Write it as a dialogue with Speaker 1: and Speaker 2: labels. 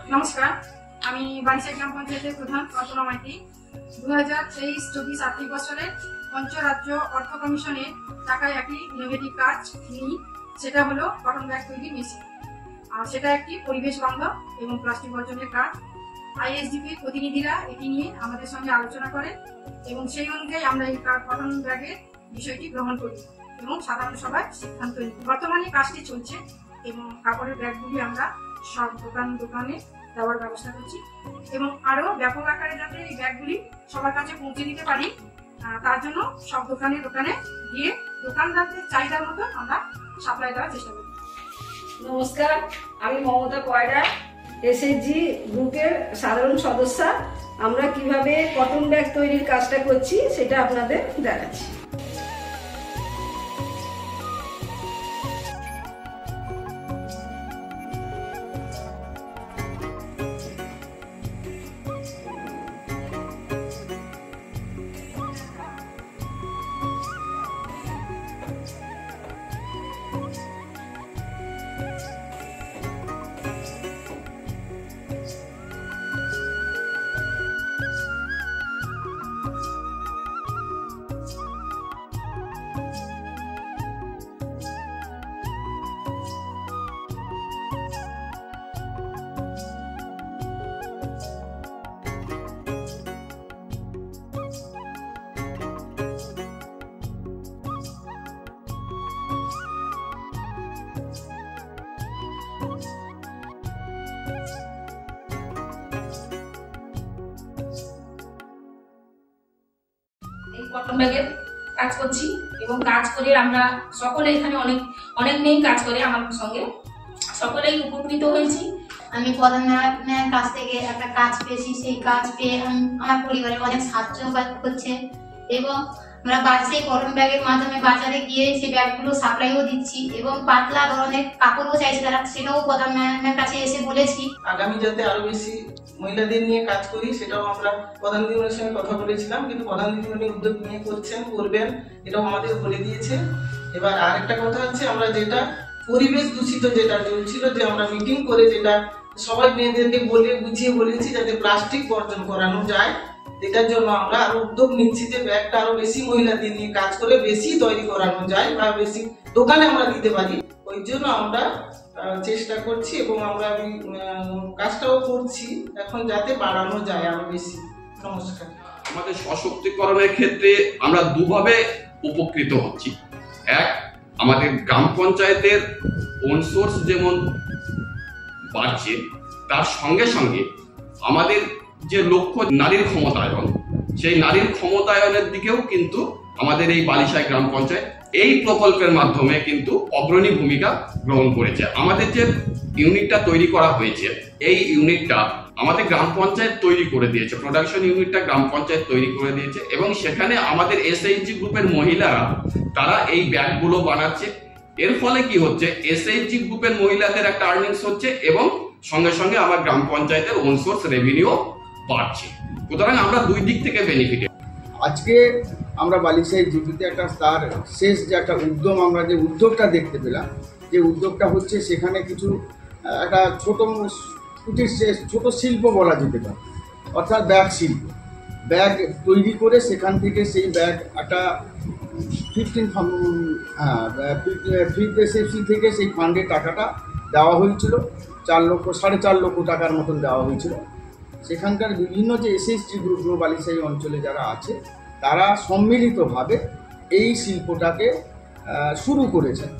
Speaker 1: নমস্কার, আমি বারিশাই গ্রাম পঞ্চায়েতের প্রধান কল্পনা মাইতি। 2023-24 আর্থিক বছরে পঞ্চরাজ্য অর্থ কমিশনের টাকায় একটি ইনোভেটিভ কাজ নিই, সেটা হলো কটন ব্যাগ তৈরি মেশিন। আর সেটা একটি পরিবেশ বান্ধব এবং প্লাস্টিক বর্জনের কাজ। আইএসডিপির প্রতিনিধিরা এটি নিয়ে আমাদের সঙ্গে আলোচনা করে এবং সেই অনুযায়ী আমরা এই কটন ব্যাগের বিষয়টি গ্রহণ করি এবং সাধারণ সভায় সিদ্ধান্ত নিই। বর্তমানে কাজটি চলছে এবং কাপড়ের ব্যাগগুলি আমরা সব দোকানে দেওয়ার ব্যবস্থা করছি এবং আরো ব্যাপক আকারে যাতে এই ব্যাগগুলি সবার কাছে পৌঁছে দিতে পারি, তার জন্য সব দোকানে গিয়ে দোকানদারদের চাহিদার মতো আমরা সাপ্লাই দেওয়ার চেষ্টা করি।
Speaker 2: নমস্কার, আমি মমতা কয়রা, এসএইচজি গ্রুপের সাধারণ সদস্য। আমরা কিভাবে কটন ব্যাগ তৈরির কাজটা করছি সেটা আপনাদের দেখাচ্ছি।
Speaker 3: কটন ব্যাগের কাজ করছি এবং কাজ করে আমরা সকলে এখানে অনেক মেয়ে কাজ করে আমার সঙ্গে, সকলেই উপকৃত হয়েছি।
Speaker 4: আমি প্রধান ম্যামের কাছ থেকে একটা কাজ পেয়েছি, সেই কাজ পেয়ে আমার পরিবারের অনেক সাহায্য হচ্ছে এবং আমরা সেই কটন ব্যাগের মাধ্যমে বাজারে গিয়ে সেই ব্যাগগুলো সাপ্লাইও দিচ্ছি এবং পাতলা ধরনের কাপড়ও চাইছে তারা, সেটাও প্রধান ম্যামের কাছে এসে বলেছি।
Speaker 5: আগামী যাতে আরো বেশি মহিলাদের নিয়ে কাজ করি সেটাও আমরা প্রধান দিদিমণির সঙ্গে কথা বলেছিলাম, কিন্তু প্রধান দিদিমণি উদ্যোগ নিয়ে করবেন এটাও আমাদের বলে দিয়েছে। এবার আরেকটা কথা হচ্ছে, আমরা যেটা পরিবেশ দূষিত যেটা চলছিল, যে আমরা মিটিং করে যেটা সবাই মেয়েদেরকে বুঝিয়ে বলেছি যাতে প্লাস্টিক বর্জন করানো যায়, এটার জন্য আমরা আরো উদ্যোগ নিচ্ছি যে ব্যাগটা আরো বেশি মহিলাদের নিয়ে কাজ করে বেশি তৈরি করানো যায় বা বেশি দোকানে আমরা দিতে পারি। ওই জন্য আমরা চেষ্টা করছি এবং আমরা কাজটাও করছি এখন যাতে বাড়ানো যায় আরো বেশি। নমস্কার।
Speaker 6: আমাদের সশক্তিকরণের ক্ষেত্রে আমরা দুভাবে উপকৃত হচ্ছি। এক, আমাদের গ্রাম পঞ্চায়েতের ওন সোর্স যেমন বাড়ছে, তার সঙ্গে সঙ্গে আমাদের যে লক্ষ্য নারীর ক্ষমতায়ন, সেই নারীর ক্ষমতায়নের দিকেও কিন্তু আমাদের এই বালিশাই গ্রাম পঞ্চায়েত এই প্রকল্পের মাধ্যমে কিন্তু অগ্রণী ভূমিকা গ্রহণ করেছে। আমাদের যে ইউনিটটা তৈরি করা হয়েছে, এই ইউনিটটা আমাদের গ্রাম পঞ্চায়েত তৈরি করে দিয়েছে, প্রোডাকশন ইউনিটটা গ্রাম পঞ্চায়েত তৈরি করে দিয়েছে এবং সেখানে আমাদের এসএইচজি গ্রুপের মহিলারা তারা এই ব্যাগগুলো বানাচ্ছে। এর ফলে কি হচ্ছে, এসএইচজি গ্রুপের মহিলাদের একটা আর্নিংস হচ্ছে এবং সঙ্গে সঙ্গে আমার গ্রাম পঞ্চায়েতের ওন সোর্স রেভিনিউ বাড়ছে। সুতরাং আমরা দুই দিক থেকে বেনিফিট।
Speaker 7: আজকে আমরা বালিশাই জিপিতে একটা তার শেষ যে একটা উদ্যম, আমরা যে উদ্যোগটা দেখতে পেলাম, যে উদ্যোগটা হচ্ছে সেখানে কিছু একটা ছোট শিল্প বলা যেতে পারে, অর্থাৎ ব্যাগ শিল্প। ব্যাগ তৈরি করে সেখান থেকে সেই ব্যাগ একটা 15 থেকে সেই ফান্ডের টাকাটা দেওয়া হয়েছিল, 4 লক্ষ টাকার মতন দেওয়া হয়েছিল। সেখানকার বিভিন্ন যে এসএইচজি গ্রুপগুলো বালিশাই অঞ্চলে যারা আছে তারা সম্মিলিতভাবে এই শিল্পটাকে শুরু করেছেন।